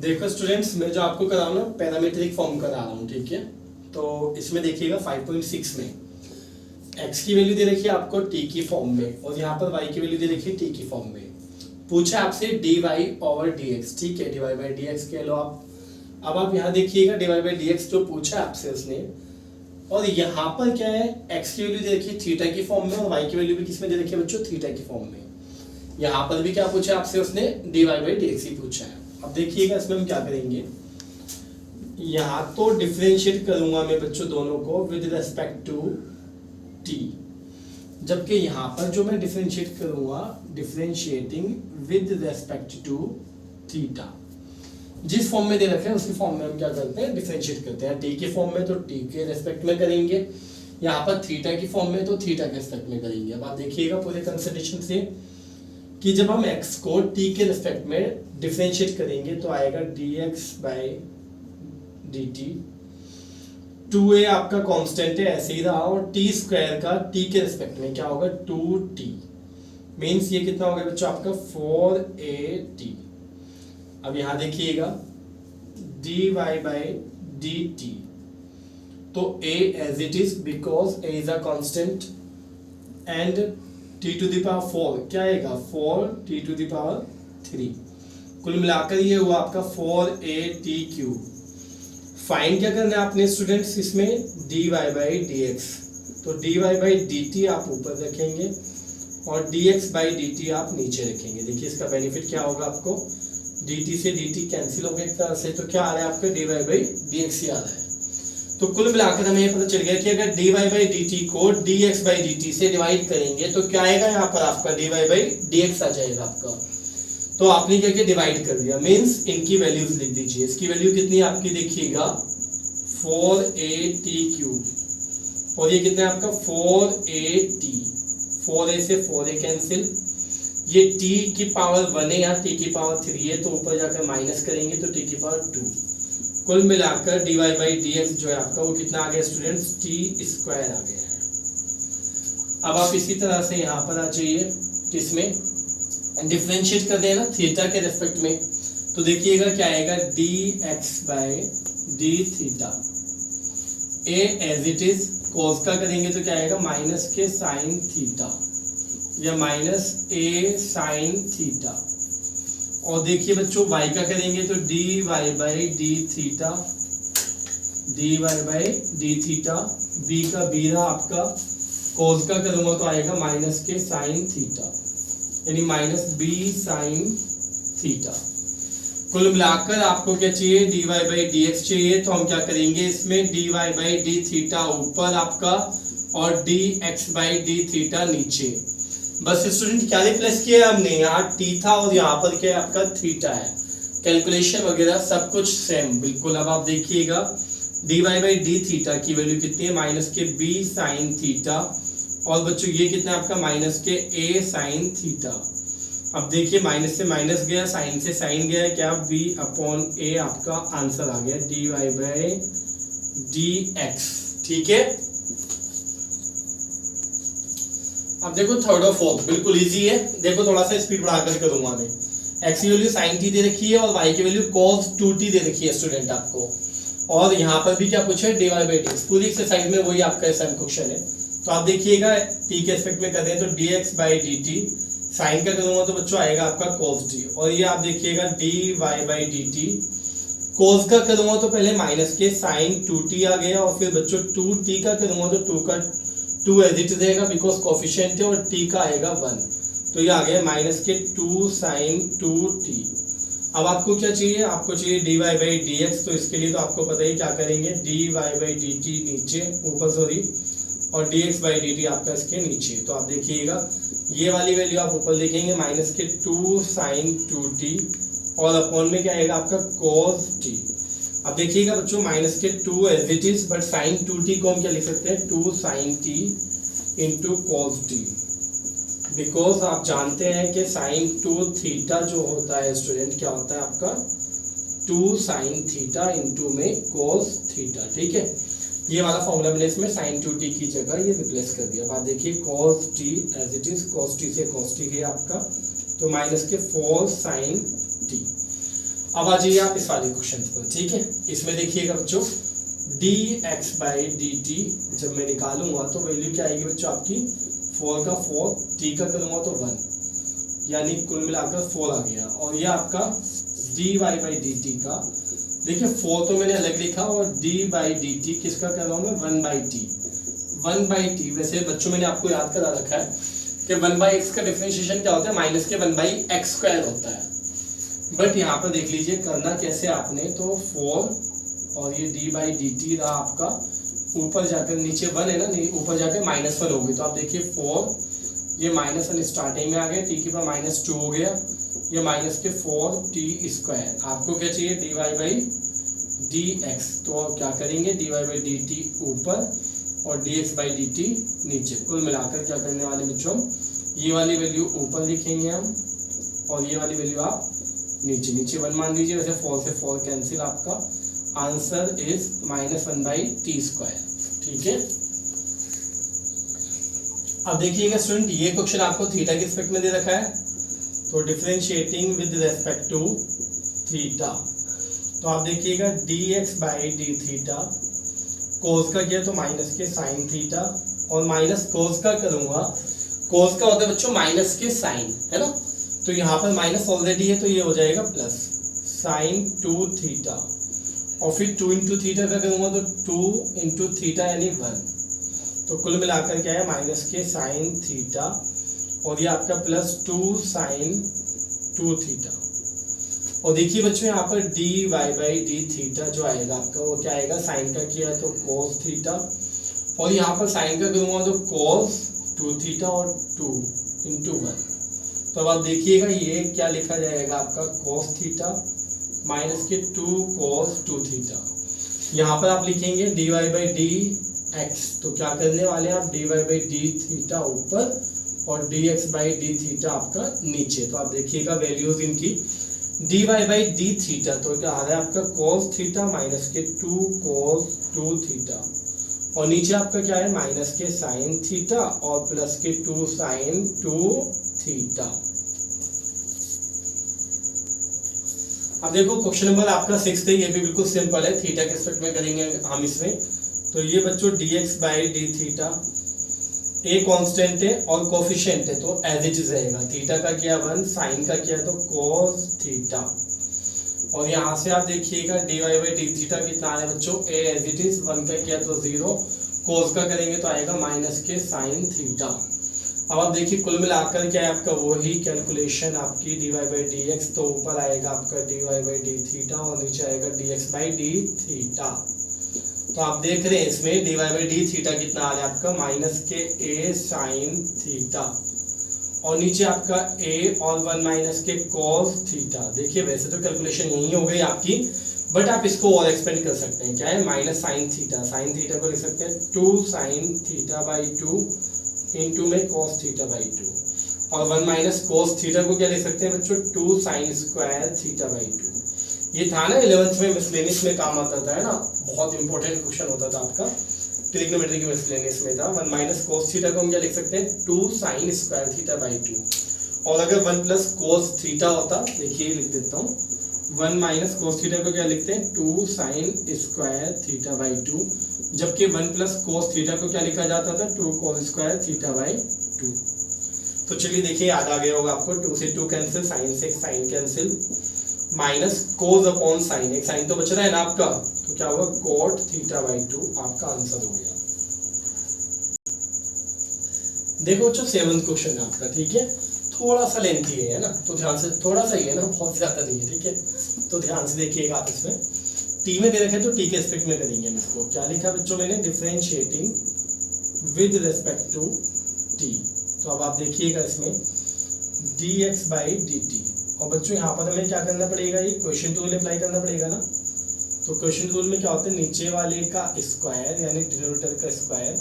देखो स्टूडेंट्स, मैं जो आपको करा रहा हूँ ना पैरामीट्रिक फॉर्म करा रहा हूँ, ठीक है। तो इसमें देखिएगा 5.6 में x की वैल्यू दे रखी है आपको t की फॉर्म में, और यहाँ पर y की वैल्यू दे रखी है t की फॉर्म में। पूछा आपसे dy/dx, ठीक है, dy/dx कह लो आप। अब आप यहाँ देखिएगा dy/dx जो पूछा आपसे उसने, और यहाँ पर क्या है, x की वैल्यू दे रखी है थीटा की फॉर्म में, और y की वैल्यू भी किसमें दे रखी है बच्चों, थीटा की फॉर्म में। यहाँ पर भी क्या पूछा आपसे उसने, dy/dx ही पूछा है। अब देखिएगा इसमें हम क्या करेंगे, यहाँ तो डिफरेंशिएट करूंगा मैं बच्चों दोनों को विद रेस्पेक्ट टू t, जबकि यहाँ पर जो मैं डिफरेंशिएट करूंगा, differentiating with respect to theta, जिस फॉर्म में दे रखे हैं उसी फॉर्म में हम क्या करते हैं, डिफरेंशिएट करते हैं। t की फॉर्म में तो t के रेस्पेक्ट में करेंगे, यहाँ पर थीटा की फॉर्म में तो थीटा के रेस्पेक्ट में करेंगे। अब आप देखिएगा पूरे कंसिडरेशन से कि जब हम x को t के रेस्पेक्ट में डिफरेंशिएट करेंगे तो आएगा dx/dt। 2a आपका कांस्टेंट है, ऐसे ही रहा, और t स्क्वायर का t के रेस्पेक्ट में क्या होगा, 2t। मीन्स ये कितना हो गया बच्चों आपका 4at। अब यहाँ देखिएगा dy/dt, तो a as it is because a इज a constant and t to the power 4 क्या आएगा, 4t टू द पावर 3। कुल मिलाकर ये हुआ आपका 4at³। फाइंड क्या करना है आपने स्टूडेंट्स इसमें, dy/dx, तो dy/dt आप ऊपर रखेंगे और dx/dt आप नीचे रखेंगे। देखिए इसका बेनिफिट क्या होगा आपको, dt से dt कैंसिल हो गया एक तरह से, तो क्या आ रहा है आपका dy/dx ही आ रहा है। तो कुल मिलाकर हमें ये पता चल गया कि अगर dy/dt को dx/dt से डिवाइड करेंगे तो क्या आएगा, यहाँ पर आपका dy/dx आ जाएगा आपका। तो आपने क्या किया, डिवाइड कर दिया, मींस इनकी वैल्यूज लिख दीजिए। इसकी वैल्यू कितनी है आपकी, देखिएगा 4at³, और ये कितना है आपका 4at। 4a से 4a कैंसिल, ये t की पावर 1 है, यहाँ t की पावर 3 है, तो ऊपर जाकर माइनस करेंगे तो t की पावर 2। कुल मिलाकर dy/dx जो है आपका वो कितना आ गया स्टूडेंट्स, t² आ गया है। अब आप इसी तरह से यहाँ पर आ जाइए, इसमें डिफरेंशिएट कर देना थीटा के रेस्पेक्ट में, तो देखिएगा क्या आएगा, dx/dθ। a as it is, cos का करेंगे तो क्या आएगा, माइनस के साइन थीटा या माइनस a साइन थीटा। और देखिए बच्चों y का करेंगे तो dy/dθ, dy/dθ। b का b रहा आपका, cos का करूंगा तो आएगा माइनस के साइन थीटा, यानी माइनस b साइन थीटा। कुल मिलाकर आपको क्या चाहिए, dy/dx चाहिए, तो हम क्या करेंगे इसमें, dy/dθ ऊपर आपका और dx/dθ नीचे। बस स्टूडेंट क्या रिप्लेस किया हमने, यहाँ t था और यहाँ पर क्या है आपका थीटा है। कैलकुलेशन वगैरह सब कुछ सेम बिल्कुल। अब आप देखिएगा dy/dθ की वैल्यू कितनी है, माइनस के b साइन थीटा, और बच्चों ये कितना है आपका, माइनस के a साइन थीटा। अब देखिए माइनस से माइनस गया, साइन से साइन गया, क्या b/a आपका आंसर आ गया dy/dx, ठीक है। अब देखो थर्ड और फोर्थ बिल्कुल इजी है। देखो थोड़ा सा स्पीड बढ़ाकर करूंगा मैं। x की वैल्यू sin t दे रखी है और y की वैल्यू cos 2t दे रखी है स्टूडेंट आपको, और यहाँ पर भी क्या पूछा है, dy/dx। पूरी एक्सरसाइज में वही आपका सेम क्वेश्चन है। तो आप देखिएगा t के एस्पेक्ट में कर दें तो dx/dt, साइन का करूंगा तो बच्चों आएगा आपका cos t, और ये आप देखिएगा dy/dt। cos का करूंगा तो पहले माइनस के साइन 2t आ गया, और फिर बच्चों 2t का करूंगा तो 2 एज इट रहेगा बिकॉज कोफिशिएंट है, और t का आएगा 1, तो ये आ गया माइनस के 2 साइन 2t। अब आपको क्या चाहिए, आपको चाहिए dy/dx, तो इसके लिए तो आपको पता ही क्या करेंगे, dy/dt नीचे ऊपर सॉरी, और dx/dt आपका इसके नीचे। तो आप देखिएगा ये वाली वैल्यू आप ऊपर लिखेंगे माइनस के 2 साइन 2t, और अपॉन में क्या आएगा आपका cos t। अब देखिएगा बच्चों माइनस के 2 as it is, but sine 2t को हम क्या लिख सकते हैं, 2 sine t into cos t, because आप जानते हैं कि साइन 2 थीटा जो होता है स्टूडेंट क्या होता है आपका 2 साइन थीटा इंटू में cos थीटा, ठीक है। ये वाला फॉर्मूला मैंने इसमें sin 2t की जगह ये रिप्लेस कर दिया। अब देखिए cos t as it is, cos t से cos t गया आपका, तो माइनस के 4 sin t। अब आ जाइए आप इस वाले क्वेश्चन पर, ठीक है। इसमें देखिएगा बच्चों, dx/dt जब मैं निकालूंगा तो वैल्यू क्या आएगी बच्चों आपकी 4 का 4, t का करूंगा तो 1, यानी कुल मिलाकर 4 आ गया। और ये आपका dy/dt का, देखिए 4 तो मैंने अलग लिखा और d/dt किसका कर रहा हूँ मैं 1/t। 1/t वैसे बच्चों मैंने आपको याद करा रखा है कि 1/x का डिफरेंशिएशन क्या होता है, माइनस के 1/x² होता है। बट यहाँ पर देख लीजिए करना कैसे आपने, तो 4 और ये d/dt रहा आपका, ऊपर जाकर नीचे 1 है ना, ऊपर जाकर -1 हो गई। तो आप देखिए 4, ये -1 स्टार्टिंग में आ गया, t की पावर -2 हो गया, ये माइनस के 4t²। आपको क्या चाहिए dy/dx, तो क्या करेंगे dy/dt ऊपर और dx/dt नीचे। कुल मिलाकर क्या करने वाले बच्चों, ये वाली वैल्यू ऊपर लिखेंगे हम और ये वाली वैल्यू आप नीचे। नीचे 1 मान लीजिए, वैसे 4 से 4 कैंसिल, आपका आंसर इज -1/t², ठीक है। अब देखिएगा स्टूडेंट, ये क्वेश्चन आपको थीटा के रिस्पेक्ट में दे रखा है, तो differentiating with respect to theta, तो आप देखिएगा dx/d थीटा, कोस का किया तो माइनस के साइन थीटा, और माइनस कोस का करूंगा, कोस का होता है बच्चों माइनस के साइन, है ना, तो यहाँ पर माइनस ऑलरेडी है तो ये हो जाएगा प्लस साइन 2 थीटा, और फिर 2 इंटू थीटा का करूंगा तो 2 इंटू थीटा यानी 1, तो कुल मिलाकर क्या है माइनस के साइन थीटा, और ये आपका प्लस 2 साइन 2 थीटा। और देखिए बच्चों यहाँ पर dy/d थीटा जो आएगा आपका, वो क्या आएगा, साइन का किया तो cos थीटा, और यहाँ पर साइन का करूंगा तो cos 2 थीटा और 2 इंटू 1। तो अब आप देखिएगा ये क्या लिखा जाएगा आपका cos थीटा माइनस के 2 cos 2 थीटा। यहाँ पर आप लिखेंगे dy/dx, तो क्या करने वाले हैं आप dy/d थीटा ऊपर और dx/d थीटा आपका नीचे। तो आप देखिएगा वैल्यूज इनकी, dy/d थीटा तो क्या आ रहा है आपका cos थीटा माइनस के 2 cos 2 थीटा, और नीचे आपका क्या है माइनस के साइन थीटा और प्लस के 2 साइन 2 थीटा। अब देखो क्वेश्चन नंबर आपका 6 है, ये भी बिल्कुल सिंपल है, थीटा के रिस्पेक्ट में करेंगे हम इसमें। तो ये बच्चों dx/d थीटा ए कांस्टेंट है और कोफिशिएंट है तो एज इट इज रहेगा। थीटा का किया 1, साइन का किया तो cos थीटा, और यहाँ से आप देखिएगा dy/d थीटा कितना आ रहा है बच्चों, ए एज इट इज, 1 का किया तो 0, cos का करेंगे तो आएगा माइनस के साइन थीटा। अब आप देखिए कुल मिलाकर क्या है आपका वही कैलकुलेशन आपकी dy/dx, तो ऊपर आएगा आपका dy/d थीटा और नीचे आएगा dx/d थीटा। तो आप देख रहे हैं इसमें dy/d थीटा कितना आ रहा है आपका माइनस के a साइन थीटा, और नीचे आपका a और 1 माइनस के cos थीटा। देखिए वैसे तो कैलकुलेशन यही हो गई आपकी, बट आप इसको और एक्सपेंड कर सकते हैं, क्या है minus sine theta, sine theta को लिख सकते हैं 2 साइन थीटा/2 इंटू में cos थीटा/2, और 1 माइनस cos थीटा को क्या लिख सकते हैं बच्चों 2 साइन स्क्वायर थीटा/2। ये था ना 11th में मिसलेनियस में काम आता था, है ना, बहुत इंपॉर्टेंट क्वेश्चन होता था आपका, ट्रिग्नोमेट्री की मिसलेनियस में था। 1 माइनस cos थीटा को हम क्या लिख सकते हैं 2 साइन स्क्वायर थीटा/2, और अगर 1 प्लस cos थीटा होता, देखिए लिख देता हूँ, 1 माइनस cos थीटा को क्या लिखते हैं 2 साइन स्क्वायर थीटा/2, जबकि 1 प्लस cos थीटा को क्या लिखा जाता था 2 cos स्क्वायर थीटा/2। तो चलिए देखिए याद आ गया होगा आपको, 2 से 2 कैंसिल, साइन से sine cancel, minus cos upon sine, एक साइन तो बच रहा है ना आपका, तो क्या होगा cot थीटा/2 आपका आंसर हो गया। देखो बच्चों 7th क्वेश्चन है आपका, ठीक है, थोड़ा सा लेंथी है ना, तो ध्यान से, थोड़ा सा ही है ना, बहुत ज्यादा नहीं है, ठीक है, तो ध्यान से देखिएगा आप। इसमें टी में दे रखे तो टी के रिस्पेक्ट में करेंगे हम इसको। क्या लिखा बच्चों मैंने, differentiating with respect to t, तो अब आप देखिएगा इसमें dx/dt, और बच्चों यहाँ पर हमें क्या करना पड़ेगा, ये क्वेश्चन टूल अप्लाई करना पड़ेगा ना। तो क्वेश्चन टूल में क्या होता है, नीचे वाले का स्क्वायर यानी डिनोमिनेटर का स्क्वायर,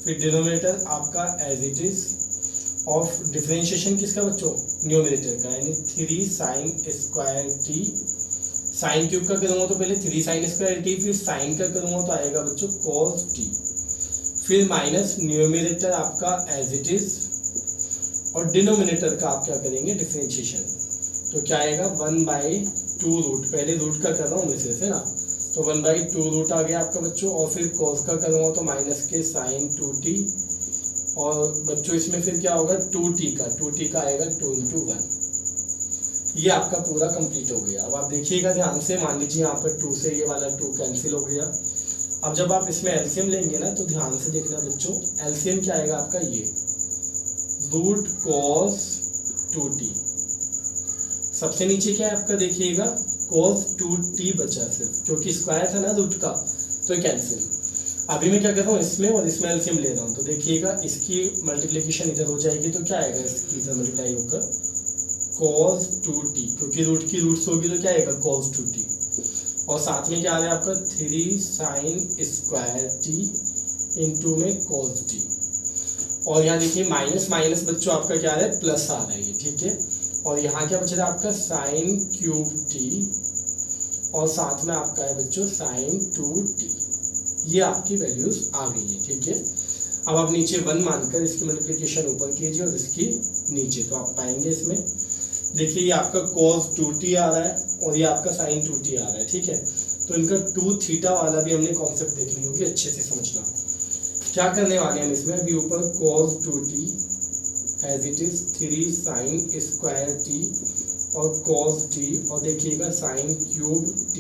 फिर डिनोमिनेटर आपका as it is of differentiation किसका बच्चों, न्यूमरेटर का, यानी 3 sine square t. Sine cube का करूँगा तो पहले 3 साइन स्क्वायर टी, फिर साइन का करूँगा तो आएगा बच्चों cos टी, फिर माइनस न्यूमरेटर आपका एज इट इज, और डिनोमिनेटर का आप क्या करेंगे डिफरेंशिएशन, तो क्या आएगा 1/2 टू रूट, पहले रूट का कर रहा हूँ मैं सिर्फ, है ना, तो 1/2 रूट आ गया आपका बच्चों, और फिर कॉस का करूँगा तो माइनस के साइन 2t, और बच्चों इसमें फिर क्या होगा 2t का आएगा 2 × 1। ये आपका पूरा कंप्लीट हो गया। अब आप देखिएगा ध्यान से, मान लीजिए यहाँ पर 2 से ये वाला 2 कैंसिल हो गया। अब जब आप इसमें एलसीएम लेंगे ना तो ध्यान से देखना बच्चों, एलसीएम क्या आएगा आपका, ये रूट कॉस 2t, सबसे नीचे क्या है आपका देखिएगा cos 2t बचा सिर्फ, क्योंकि स्क्वायर था ना रूट का तो कैंसिल। अभी मैं क्या कर रहा हूँ, इसमें और इसमें एलसीएम ले रहा हूँ, तो देखिएगा इसकी मल्टीप्लिकेशन इधर हो जाएगी तो क्या आएगा, इसकी इधर मल्टीप्लाई होकर cos 2t, क्योंकि रूट की रूट्स होगी तो क्या आएगा cos 2t, और साथ में क्या आ रहा है आपका 3 sin² t इंटू में cos t, और यहाँ देखिए माइनस माइनस बच्चों आपका क्या आ रहा है, प्लस आ रहा है ये, ठीक है। और यहाँ क्या बच रहा है आपका sin³ t, और साथ में आपका है बच्चों sin 2t, ये आपकी वैल्यूज आ गई है, ठीक है। अब आप नीचे 1 मानकर इसकी मल्टीप्लिकेशन ऊपर कीजिए और इसकी नीचे, तो आप पाएंगे इसमें देखिए ये आपका cos 2t आ रहा है और ये आपका sin 2t आ रहा है, ठीक है। तो इनका 2θ वाला भी हमने कॉन्सेप्ट देखनी होगी, अच्छे से समझना। क्या करने वाले हैं इसमें, अभी ऊपर cos 2t as it is 3 sin² t और cos t, और देखिएगा sin³ t,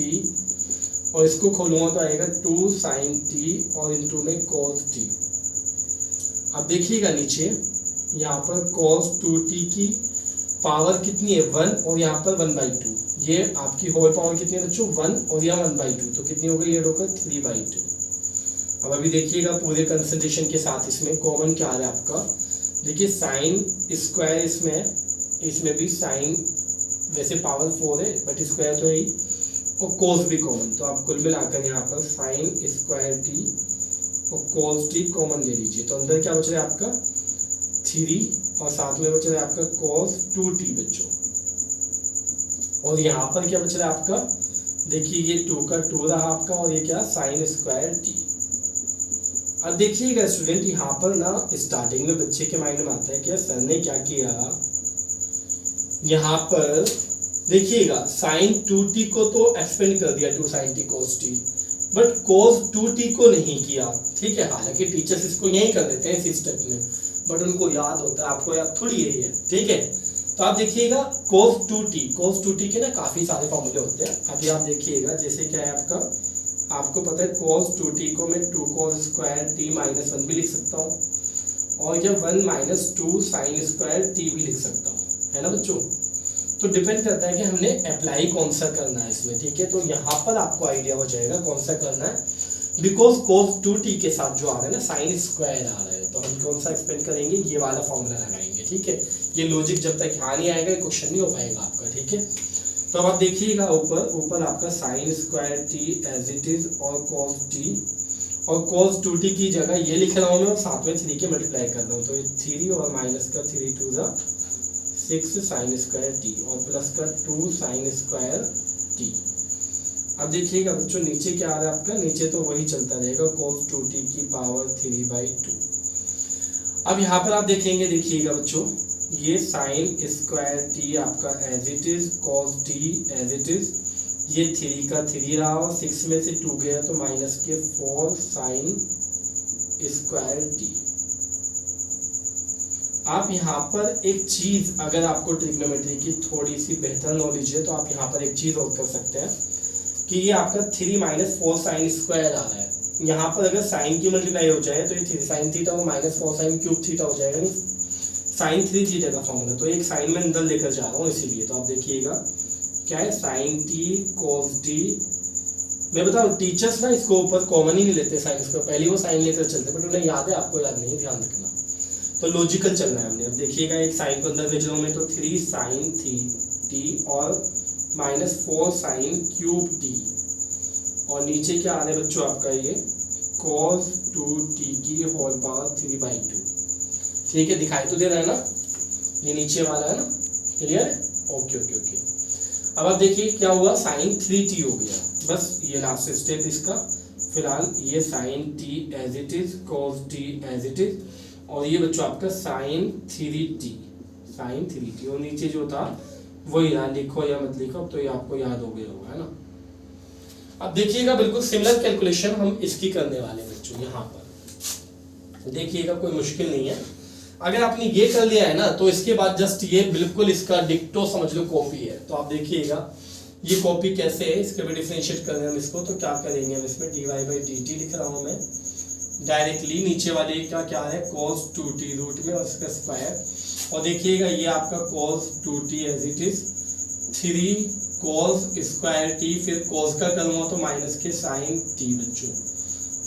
और इसको खोलूंगा तो आएगा 2 sin t और इंटू में cos t। अब देखिएगा नीचे यहाँ पर cos 2t की पावर कितनी है 1, और यहाँ पर 1/2, ये आपकी होल पावर कितनी है बच्चों 1, और यह 1/2, तो कितनी हो गई, ये होकर 3/2। अब अभी देखिएगा पूरे कंसंट्रेशन के साथ इसमें कॉमन क्या आ रहा है आपका, देखिए sin² इसमें भी साइन, वैसे पावर 4 है बट स्क्वायर तो यही, और cos भी कॉमन, तो आप कुल मिलाकर यहाँ पर sin² t और cos t कॉमन ले लीजिए, तो अंदर क्या बच रहा है आपका 3, और साथ में बच रहा है आपका cos 2t बच्चों, और यहाँ पर क्या बच रहा है आपका, देखिए ये 2 का 2 रहा आपका, और ये क्या sin² t। अब देखिएगा स्टूडेंट, यहाँ पर ना स्टार्टिंग में बच्चे के माइंड में आता है कि सर ने क्या किया, यहाँ पर देखिएगा sin 2t को तो एक्सपेंड कर दिया 2 sin t cos t, but cos 2t को नहीं किया, ठीक है। हालांकि टीचर्स इसको यही कर देते हैं इस स्टेप में, बट उनको याद होता है, आपको याद थोड़ी यही है, ठीक है। तो आप देखिएगा cos 2t के ना काफी सारे फॉर्मूले होते हैं। अभी आप देखिएगा जैसे क्या है आपको पता है cos 2t को मैं 2cos² t - 1 भी लिख सकता हूँ, और या 1 - 2 sin² t भी लिख सकता हूँ, है ना बच्चों। तो डिपेंड करता है कि हमने अप्लाई कौन सा करना है इसमें, ठीक है। तो यहाँ पर आपको आइडिया हो जाएगा कौन सा करना है, बिकॉज cos 2t के साथ जो आ रहा है ना sin² आ रहा है, तो हम कौन सा एक्सपेंड करेंगे, ये वाला फॉर्मूला लगाएंगे, ठीक है। ये लॉजिक जब तक यहाँ नहीं आएगा क्वेश्चन नहीं हो पाएगा आपका, ठीक है। तो अब आप देखिएगा ऊपर आपका sin² t as it is, और cos t, और cos 2t की जगह ये लिख रहा हूँ मैं, और साथ में 3 के मल्टीप्लाई कर रहा हूँ, तो ये 3 और माइनस का 3 2 6 sin² t, और प्लस का 2 sin² t। अब देखिएगा बच्चों नीचे क्या आ रहा है आपका, नीचे तो वही चलता रहेगा cos 2t की पावर 3/2। अब यहाँ पर आप देखेंगे, देखिएगा बच्चों ये sin² t आपका as it is, cos t as it is, ये 3 का 3 रहा, और 6 में से 2 गया तो माइनस के 4 sin² t। आप यहाँ पर एक चीज, अगर आपको ट्रिग्नोमेट्री की थोड़ी सी बेहतर नॉलेज है तो आप यहाँ पर एक चीज और कर सकते हैं कि ये आपका 3 - 4 sin² आ रहा है, यहाँ पर अगर साइन की मल्टीप्लाई हो जाए तो ये 3 sin थीटा और -4 sin³ थीटा हो जाएगा, sin 3 थीटा का फॉर्मूला, तो एक साइन में अंदर लेकर जा रहा हूँ इसीलिए। तो आप देखिएगा क्या है sin t cos t, मैं बताऊँ टीचर्स ना इसको ऊपर कॉमन ही नहीं लेते साइन को, पहले वो साइन लेकर चलते, बट उन्हें याद है, आपको याद नहीं, ध्यान रखना। तो लॉजिकल चलना है हमने। अब देखिएगा एक साइन को अंदर भेज रहा हूँ मैं, तो 3 sin t और -4 sin³ t, और नीचे क्या आ रहा है बच्चों आपका ये cos 2t की होल पावर 3/2, ठीक है। दिखाई तो दे रहा है ना, ये नीचे वाला है ना, क्लियर है, ओके ओके ओके। अब आप देखिए क्या हुआ, sin 3t हो गया, बस ये लास्ट स्टेप इसका। फिलहाल ये sin t as it is, cos t as it is, और ये बच्चों आपका sin 3t, और नीचे जो था वही रहा, लिखो या मत लिखो, तो ये आपको याद हो गया होगा, है ना। अब देखिएगा बिल्कुल सिमिलर कैलकुलेशन हम इसकी करने वाले हैं बच्चों। यहाँ पर देखिएगा कोई मुश्किल नहीं है। अगर आपने ये कर लिया है ना, तो इसके बाद जस्ट ये बिल्कुल इसका डिक्टो समझ लो कॉपी है। तो आप देखिएगा ये कॉपी कैसे है, इसके भी डिफरेंशिएट कर रहे हैं हम इसको। तो क्या करेंगे हम इसमें dy/dt लिख रहा हूँ मैं डायरेक्टली, नीचे वाले का क्या है cos 2t रूट में और इसका स्क्वायर, और देखिएगा ये आपका cos 2t as it is 3 cos square t, फिर cos का कर्म हो तो माइनस के sin t बच्चों,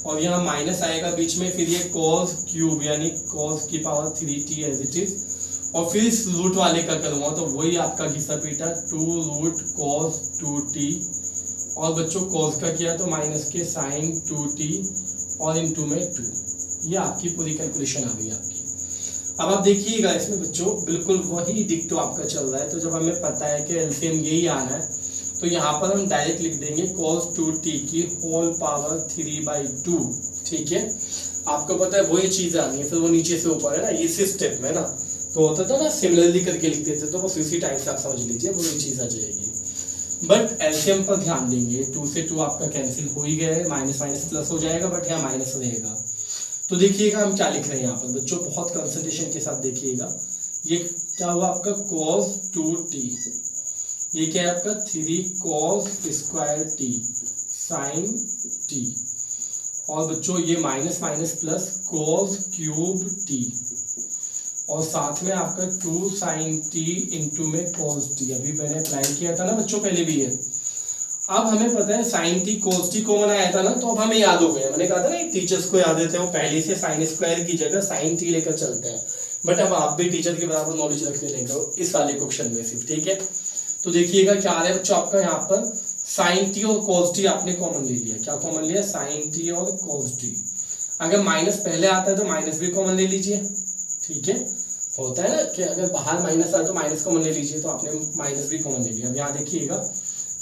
और यहाँ माइनस आएगा बीच में, फिर ये cos क्यूब यानी cos की power 3t as it is, और फिर इस रूट वाले का कर्म हो तो वही आपका घिसा पीटा 2 रूट cos 2t, और बच्चों cos का किया तो माइनस के sin 2t और इनटू में 2। ये आपकी पूरी कैलकुलेशन आ गई आपकी। अब आप देखिएगा इसमें बच्चों बिल्कुल वही डिक्टो आपका चल रहा है। तो जब हमें पता है कि एलसीएम यही आना है, तो यहाँ पर हम डायरेक्ट लिख देंगे cos 2t की होल पावर 3/2, ठीक है। आपको पता है वही चीज़ आनी है, फिर वो नीचे से ऊपर है ना, इसी स्टेप में ना। तो होता था ना सिमिलरली करके लिख देते, तो बस इसी टाइप से आप समझ लीजिए वही चीज़ आ जाएगी। बट एलसीएम पर ध्यान देंगे, 2 से 2 आपका कैंसिल हो ही गया है, माइनस माइनस प्लस हो जाएगा, बट यहाँ माइनस रहेगा। तो देखिएगा हम क्या लिख रहे हैं यहाँ पर बच्चों, बहुत कंसंट्रेशन के साथ देखिएगा। ये क्या हुआ आपका cos 2t, ये क्या है आपका 3 cos square t sin t, और बच्चों ये minus minus plus cos cube t, और साथ में आपका 2 sin t इंटू में cos t। अभी मैंने अप्लाई किया था ना बच्चों पहले भी है। अब हमें पता है sin t cos t common आया था ना, तो अब हमें याद हो गया। मैंने कहा था ना टीचर्स को याद रहते हैं वो पहले से sin स्क्वायर की जगह sin t लेकर चलते हैं। बट अब आप भी टीचर के बराबर नॉलेज रखने लगे इस वाले क्वेश्चन में सिर्फ, ठीक है। तो देखिएगा क्या आ रहा है बच्चों आपका यहाँ पर sin t और cos t आपने कॉमन ले लिया। क्या कॉमन लिया? sin t और cos t। अगर माइनस पहले आता है तो माइनस भी कॉमन ले लीजिए, ठीक है। होता है ना कि अगर बाहर माइनस आए तो माइनस कॉमन ले लीजिए, तो आपने माइनस भी कॉमन ले लिया। अब यहाँ देखिएगा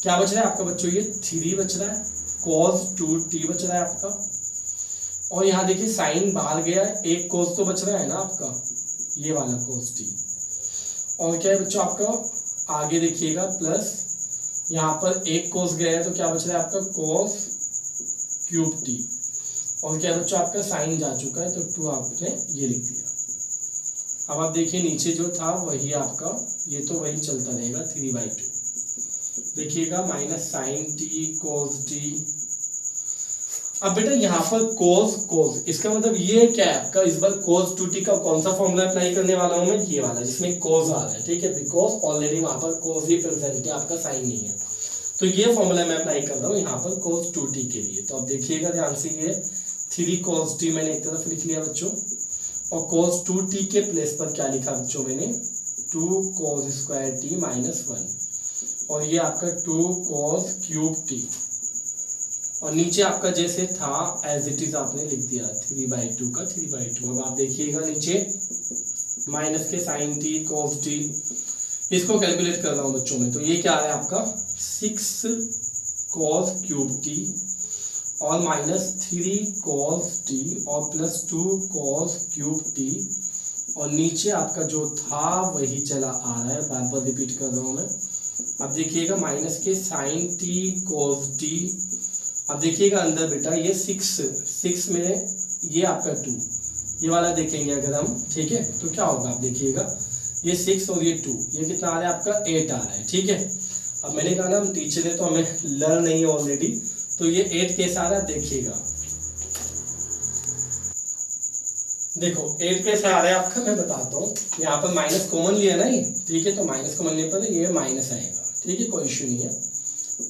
क्या बच रहा है आपका बच्चों, ये 3 बच रहा है, cos 2t बच रहा है आपका, और यहाँ देखिए साइन बाहर गया है, एक cos तो बच रहा है ना आपका, ये वाला cos t, और क्या है बच्चों आपका आगे देखिएगा प्लस, यहाँ पर एक cos गया है तो क्या बच रहा है आपका cos क्यूब t, और क्या है बच्चों आपका साइन जा चुका है तो 2 आपने ये लिख दिया। अब आप देखिए नीचे जो था वही आपका, ये तो वही चलता रहेगा 3/2। देखिएगा minus sine t cos t। अब बेटा यहाँ पर cos इसका मतलब ये क्या है आपका, इस बार cos 2t का कौन सा फॉर्मूला अप्लाई करने वाला हूँ मैं, ये वाला जिसमें cos आ रहा है, ठीक है। बिकॉज ऑलरेडी वहां पर cos ही प्रेजेंट है, आपका साइन नहीं है, तो ये फॉर्मूला मैं अप्लाई कर रहा हूँ यहाँ पर cos 2t के लिए। तो अब देखिएगा ध्यान से, ये 3 cos t मैंने एक तरफ लिख लिया बच्चों, और cos 2t के प्लेस पर क्या लिखा बच्चों मैंने, 2 cos स्क्वायर t माइनस 1, और ये आपका 2 cos क्यूब t, और नीचे आपका जैसे था एज इट इज आपने लिख दिया 3/2 का 3/2। अब आप देखिएगा नीचे माइनस के sin t cos t, इसको कैलकुलेट कर रहा हूँ बच्चों में। तो ये क्या है आपका 6 cos क्यूब t और माइनस 3 cos t और प्लस 2 cos क्यूब t, और नीचे आपका जो था वही चला आ रहा है, बार बार रिपीट कर रहा हूँ मैं। अब देखिएगा माइनस के sin t cos t, अब देखिएगा अंदर बेटा ये 6 में ये आपका 2, ये वाला देखेंगे अगर हम, ठीक है। तो क्या होगा आप देखिएगा, ये 6 और ये 2, ये कितना आ रहा है आपका 8 आ रहा है, ठीक है। अब मैंने कहा ना हम टीचर है तो हमें लर्न नहीं है ऑलरेडी, तो ये 8 कैसा आ रहा है देखिएगा, देखो 8 कैसे आ रहा है आपका, मैं बताता हूँ। यहाँ पर माइनस कॉमन लिया ना ये, ठीक है, तो माइनस कॉमन लेने पर ये माइनस आएगा, ठीक है, कोई इश्यू नहीं है।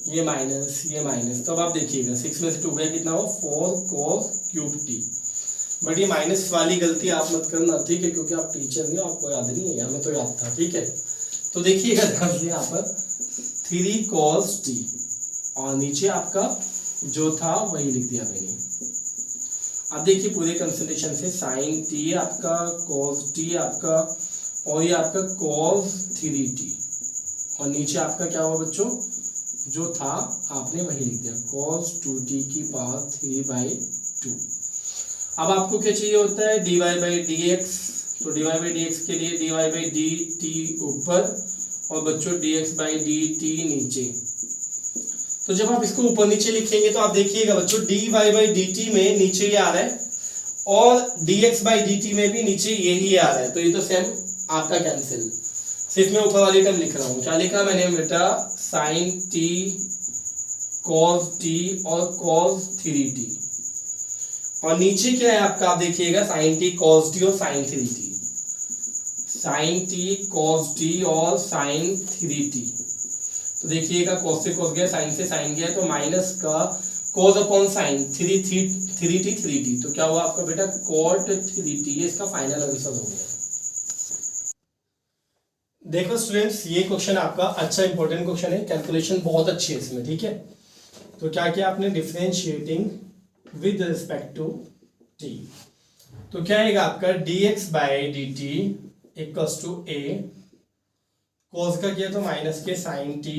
ये माइनस, तो अब आप देखिएगा 6 में से 2 गया कितना हो 4 cos क्यूब t। बट ये माइनस वाली गलती आप मत करना, ठीक है, क्योंकि आप टीचर नहीं हो, आपको याद नहीं है, हमें तो याद था, ठीक है। तो देखिएगा ध्यान से यहाँ पर 3 cos t, और नीचे आपका जो था वही लिख दिया मैंने। अब देखिए पूरे कंसंट्रेशन से sin t आपका, cos t आपका, और ये आपका cos 3t, और नीचे आपका क्या हुआ बच्चों, जो था आपने वही लिख दिया cos 2t की पावर 3/2। अब आपको क्या चाहिए होता है dy/dx, तो dy/dx के लिए dy/dt ऊपर और बच्चों dx बाई dt नीचे। तो जब आप इसको ऊपर नीचे लिखेंगे तो आप देखिएगा बच्चों dy बाई dt में नीचे ये आ रहा है और dx बाई dt में भी नीचे यही आ रहा है, तो ये तो सेम आपका कैंसिल। सिर्फ मैं ऊपर वाली टर्म लिख रहा हूँ। क्या लिखा मैंने बेटा, साइन t cos t और cos 3t, और नीचे क्या है आपका, आप देखिएगा साइन t cos t और sine 3t, sine t cos t और साइन 3t। तो देखिएगा cos से cos गया, साइन से साइन गया, तो माइनस का cos अपॉन साइन 3t, तो क्या हुआ आपका बेटा cot 3t, ये इसका फाइनल आंसर हो गया। देखो स्टूडेंट्स, ये क्वेश्चन आपका अच्छा इंपॉर्टेंट क्वेश्चन है, कैलकुलेशन बहुत अच्छी है इसमें, ठीक है। तो क्या किया आपने, differentiating with respect to t, तो क्या आएगा आपका dx by D t equals to a, cos का किया तो माइनस के साइन t,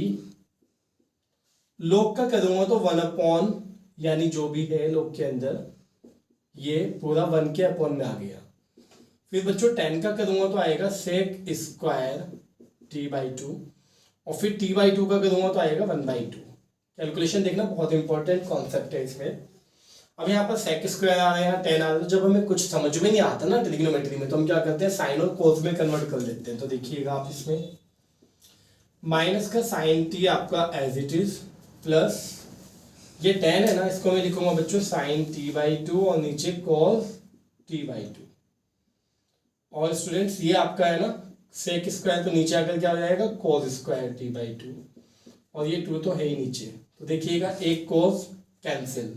लोग का करूंगा तो 1 अपॉन, यानी जो भी है लोग के अंदर ये पूरा 1 के अपॉन में आ गया। फिर बच्चों 10 का करूंगा तो आएगा सेक स्क्वायर t बाई 2, और फिर t बाई 2 का करूंगा तो आएगा 1 बाई 2। कैलकुलेशन देखना बहुत इंपॉर्टेंट कॉन्सेप्ट है इसमें। अब यहाँ पर सेक स्क्वायर आ रहा है, यहाँ 10 आ रहा है, जब हमें कुछ समझ में नहीं आता ना ट्रिग्नोमेट्री में, तो हम क्या करते हैं साइन और कोस में कन्वर्ट कर देते हैं। तो देखिएगा आप इसमें माइनस का साइन t आपका एज इट इज, प्लस ये 10 है ना, इसको मैं लिखूंगा बच्चों साइन t बाई 2 और नीचे cos t बाई 2। और स्टूडेंट्स ये आपका है ना सेक स्क्वायर, तो नीचे आकर क्या हो जाएगा cos स्क्वायर t बाई 2, और ये 2 तो है ही नीचे, तो देखिएगा एक cos कैंसिल।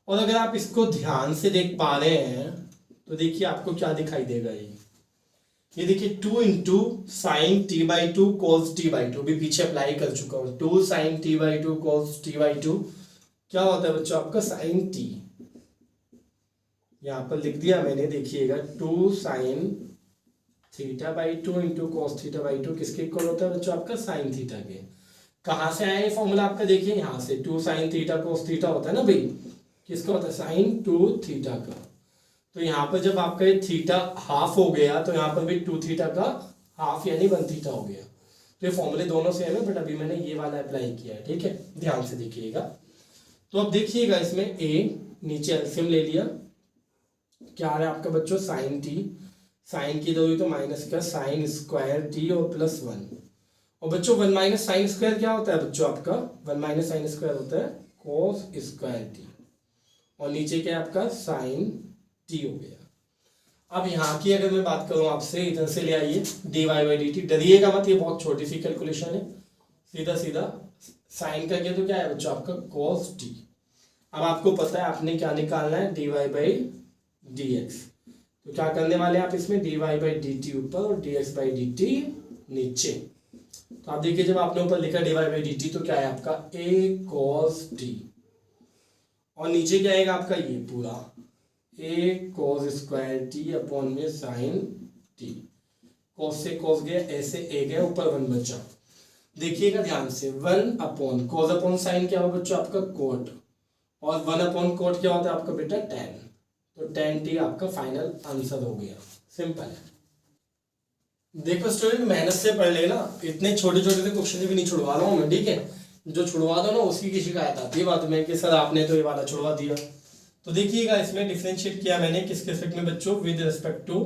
और अगर आप इसको ध्यान से देख पा रहे हैं तो देखिए आपको क्या दिखाई देगा, ये देखिए 2 into sine t by 2 cos t by 2, भी पीछे अप्लाई कर चुका हूँ। 2 sine t by 2 cos t by 2 क्या होता है बच्चों आपका साइन टी, यहाँ पर लिख दिया मैंने, देखिएगा 2 sine theta by 2 into cos theta by 2 किसके इक्वल होता है बच्चों आपका साइन थीटा के। कहाँ से आया ये फॉर्मूला आपका, देखिए यहाँ से 2 साइन थीटा कोस थीटा होता है ना भाई, किसका होता है साइन 2 थीटा का। तो यहाँ पर जब आपका ये थीटा हाफ हो गया तो यहाँ पर भी 2 थीटा का हाफ यानी 1 थीटा हो गया। तो ये फॉर्मूले दोनों से है ना, बट अभी मैंने ये वाला अप्लाई किया है, ठीक है, ध्यान से देखिएगा। तो अब देखिएगा इसमें a नीचे एलसीएम ले लिया, क्या आ रहा है आपका बच्चों साइन टी, साइन की दोगी तो माइनस का साइन स्क्वायर टी और प्लस 1, और बच्चों 1 माइनस साइन स्क्वायर क्या होता है बच्चों आपका, 1 माइनस साइन स्क्वायर होता है कोस स्क्वायर टी, और नीचे क्या आपका साइन टी हो गया। अब यहाँ की अगर मैं बात करूँ आपसे, इधर से ले आइए D Y by D T, डरिएगा मत, ये बहुत छोटी सी कैलकुलेशन है, सीधा सीधा साइन का किया तो क्या है बच्चों आपका cos t। अब आपको पता है आपने क्या निकालना है, d Y by d x, तो क्या करने वाले आप इसमें d Y by D t ऊपर और d x by D t नीचे। तो आप देखिए जब आपने ऊपर लिखा d Y by D t तो क्या है आपका a cos t, और नीचे क्या आएगा आपका ये पूरा a cos square t upon में साइन t, cos से cos गया, ऐसे a गया, ऊपर 1 बचा। देखिएगा ध्यान से 1 अपॉन cos अपॉन साइन क्या होगा बच्चों आपका कोट, और 1 अपॉन कोट क्या होता है आपका बेटा tan, तो tan t आपका फाइनल आंसर हो गया, सिंपल है। देखो स्टूडेंट मेहनत से पढ़ लेना, इतने छोटे छोटे से क्वेश्चन भी नहीं छुड़वा रहा हूँ मैं, ठीक है, जो छुड़वा दो ना उसी की शिकायत आती है बाद में कि सर आपने तो ये वाला छुड़वा दिया। तो देखिएगा इसमें डिफरेंशिएट किया मैंने किसके रिस्पेक्ट में बच्चों, विद रिस्पेक्ट टू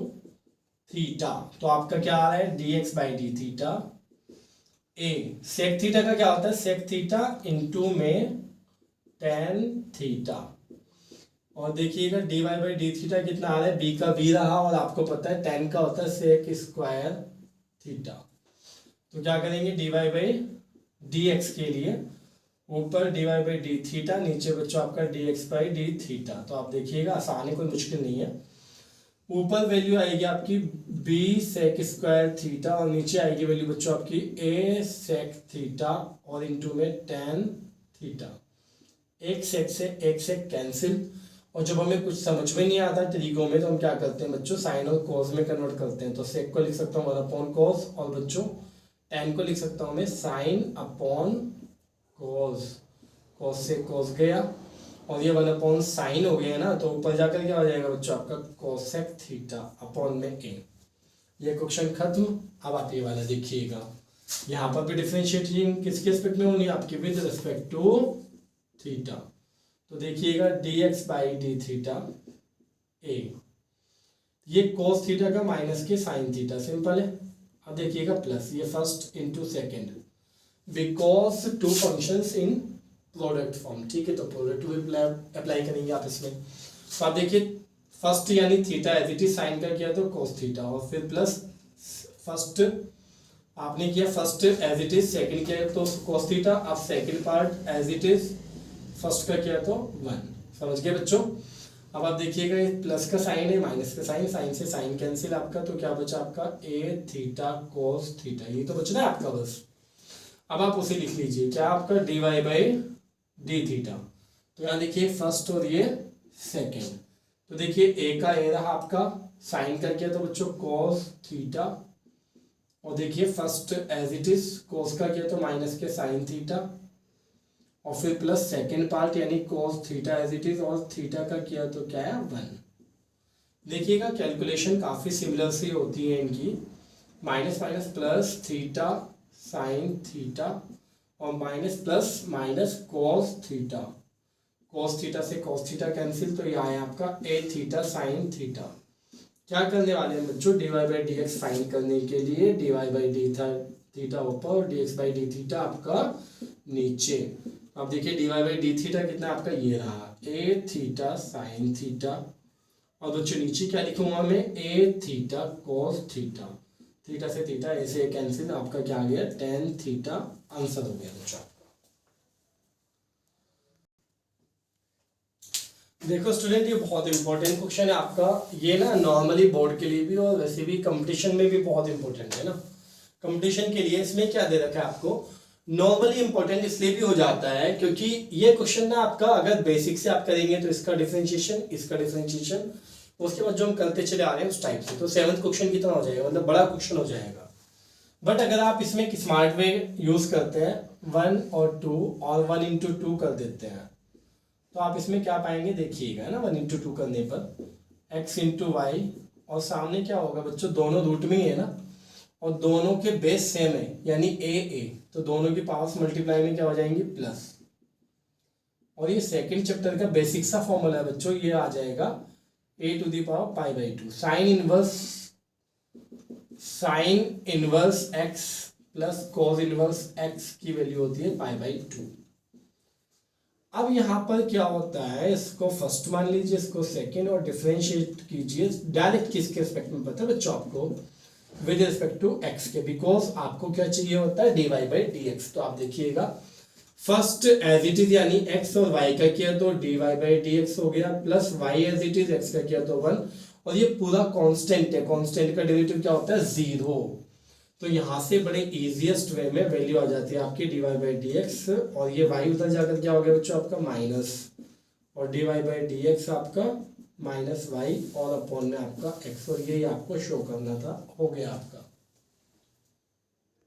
थीटा, तो आपका क्या आ रहा है dx by d theta, a sec theta का क्या होता है सेक थीटा इंटू में टेन थीटा, और देखिएगा d Y by d theta कितना आ रहा है, बी का बी रहा, और आपको पता है टेन का होता है सेक स्क्वायर थीटा। तो क्या करेंगे d Y by d x के लिए ऊपर d Y by d theta, नीचे बच्चों आपका d x by d theta. तो आप देखिएगा आसान है, कोई मुश्किल नहीं है। ऊपर वैल्यू आएगी आपकी बी सेक स्क्वायर थीटा, और नीचे आएगी वैल्यू बच्चों आपकी ए सेक थीटा और इंटू में टेन थीटा। एक सेक से एक सेक कैंसिल, और जब हमें कुछ समझ में नहीं आता तरीकों में तो हम क्या करते हैं बच्चों साइन और कोस में कन्वर्ट करते हैं। तो सेक को लिख सकता हूँ 1 अपॉन कोस, और बच्चों टेन को लिख सकता हूँ मैं साइन अपॉन कोस, कोस से कोस गया, और ये 1 अपॉन साइन हो गया ना, तो ऊपर जाकर क्या हो जाएगा बच्चों आपका कोसेक थीटा अपॉन में ए। ये क्वेश्चन खत्म। अब आप ये वाला देखिएगा, यहाँ पर भी डिफरेंशिएटिंग किसके रिस्पेक्ट में होनी है आपकी, विद रिस्पेक्ट टू थीटा। तो देखिएगा dx by d theta a, ये cos थीटा का माइनस के साइन थीटा, सिंपल है। अब देखिएगा प्लस, ये first into second, because two functions in product form, ठीक है। तो प्रोडक्ट रूल अप्लाई करेंगे आप इसमें। तो आप देखिए फर्स्ट यानी theta as it is sine का किया तो cos थीटा, और फिर प्लस फर्स्ट आपने किया first as it is, second किया तो cos थीटा, अब second part as it is first का किया तो 1, समझ गए बच्चों। अब आप देखिएगा ये प्लस का साइन है, माइनस का साइन, साइन से साइन कैंसिल आपका, तो क्या बचा आपका a थीटा cos थीटा, ये तो बच रहा है आपका बस। अब आप उसे लिख लीजिए क्या आपका dy बाई डी थीटा। तो यहाँ देखिए फर्स्ट और ये सेकेंड, तो देखिए a का a रहा आपका, साइन का किया तो बच्चों cos थीटा, और देखिए first as it is cos का किया तो माइनस के साइन थीटा, और फिर प्लस सेकेंड पार्ट यानी cos theta as it is, और थीटा का किया तो क्या है 1। देखिएगा कैलकुलेशन काफ़ी सिमिलर सी होती है इनकी, minus minus plus theta sine theta, और minus plus minus cos theta, cos theta से cos थीटा कैंसिल, तो यहाँ है आपका a थीटा साइन थीटा। क्या करने वाले हैं बच्चों, dy by d x find करने के लिए dy बाई डी थीटा ऊपर और dx बाई डी थीटा आपका नीचे। अब देखिए dy बाई डी थीटा कितना आपका ये रहा a थीटा साइन थीटा, और बच्चों नीचे क्या लिखूंगा मैं a theta cos theta, theta से थीटा a से कैंसिल, आपका क्या आ गया tan थीटा, आंसर हो गया बच्चों। देखो स्टूडेंट ये बहुत इंपॉर्टेंट क्वेश्चन है आपका, ये ना नॉर्मली बोर्ड के लिए भी और वैसे भी कंपटीशन में भी बहुत इंपॉर्टेंट है ना। कंपटीशन के लिए इसमें क्या दे रखा है आपको, नॉर्मली इंपॉर्टेंट इसलिए भी हो जाता है क्योंकि ये क्वेश्चन ना आपका अगर बेसिक से आप करेंगे तो इसका डिफरेंशिएशन, इसका डिफरेंशिएशन, उसके बाद जो हम करते चले आ रहे हैं उस टाइप से, तो 7th क्वेश्चन कितना हो जाएगा, मतलब बड़ा क्वेश्चन हो जाएगा। बट अगर आप इसमें एक स्मार्ट वे यूज करते हैं 1 और 2 और 1 इंटू 2 कर देते हैं, तो आप इसमें क्या पाएंगे देखिएगा ना, 1 इंटू 2 करने पर x इंटू वाई, और सामने क्या होगा बच्चों दोनों रूट में ही है ना, और दोनों के बेस सेम है यानी a, तो दोनों की पावर्स मल्टीप्लाई में क्या हो जाएंगी प्लस। और ये सेकंड चैप्टर का बेसिक सा फॉर्मूला है बच्चों, ये आ जाएगा a to the power pi by 2, sine inverse x plus cos inverse x की वैल्यू होती है पाई बाई 2। अब यहाँ पर क्या होता है, इसको फर्स्ट मान लीजिए, इसको सेकंड, और डिफरेंशिएट कीजिए डायरेक्ट किसके रिस्पेक्ट में पता है बच्चों आपको, विद रिस्पेक्ट टू x के, बिकॉज आपको क्या चाहिए होता है dy बाई डी एक्स। तो आप देखिएगा फर्स्ट एज इट इज यानी x और y का किया तो dy बाई डी एक्स हो गया, plus y as it is x का किया तो 1, और ये पूरा कांस्टेंट है, कांस्टेंट का डेरिवेटिव क्या होता है 0। तो यहाँ से बड़े इजीएस्ट वे में वैल्यू आ जाती है आपकी dy बाई डी एक्स, और ये y उधर जाकर क्या हो गया बच्चों आपका माइनस, और dy बाई डी एक्स आपका माइनस वाई और अपॉन में आपका x, और ये आपको शो करना था, हो गया आपका।